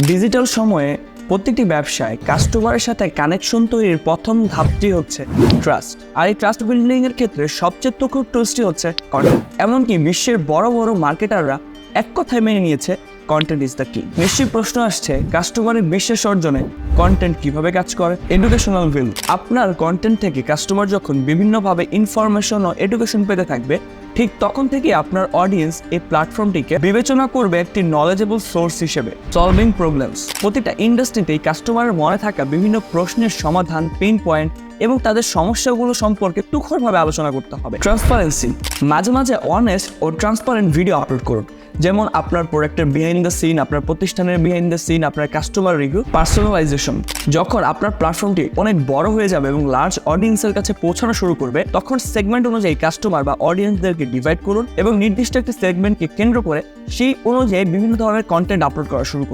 Digital সময়ে প্রত্যেকটি ব্যবসায় কাস্টমারের সাথে কানেকশন তৈরির প্রথম ধাপটি হচ্ছে ট্রাস্ট। আর এই ট্রাস্ট বিল্ডিং এর ক্ষেত্রে সবচেয়ে খুব ট্রাস্টি হচ্ছে কন্টেন্ট। এমনকি বিশ্বের বড় বড় মার্কেটাররা এক কথায় মেনে নিয়েছে কন্টেন্ট ইজ দ্য কি। নিশ্চয়ই প্রশ্ন আসছে, কাস্টমারের বিশ্বাস অর্জনে কন্টেন্ট কিভাবে কাজ করে? Educational value. আপনার কন্টেন্ট থেকে কাস্টমার যখন বিভিন্নভাবে ইনফরমেশন ও এডুকেশন পেতে থাকবে, ঠিক তখন থেকে আপনার অডিয়েন্স এই প্ল্যাটফর্মটিকে বিবেচনা করবে একটি নলেজেবল সোর্স হিসেবে। Solving problems. প্রতিটা ইন্ডাস্ট্রিতেই কাস্টমারের মনে থাকা বিভিন্ন প্রশ্নের সমাধান, পেইন পয়েন্ট এবং তাদের সমস্যাগুলো সম্পর্কে তুখোরভাবে আলোচনা করতে হবে। ট্রান্সপারেন্সি। মাঝে মাঝে অনেস্ট ও ট্রান্সপারেন্ট ভিডিও আপলোড করুন, যেমন আপনার প্রোডাক্টের বিহাইন্ড দ্য সিন, আপনার প্রতিষ্ঠানের বিহাইন্ড দ্য সিন, আপনার কাস্টমার রিভিউ। পার্সোনালাইজেশন। যখন আপনার প্ল্যাটফর্মটি অনেক বড় হয়ে যাবে এবং লার্জ অডিয়েন্সের কাছে পৌঁছানো শুরু করবে, তখন সেগমেন্ট অনুযায়ী কাস্টমার বা অডিয়েন্সদেরকে ডিভাইড করুন এবং নির্দিষ্ট একটি সেগমেন্টকে কেন্দ্র করে সেই অনুযায়ী বিভিন্ন ধরনের কন্টেন্ট আপলোড করা শুরু করুন।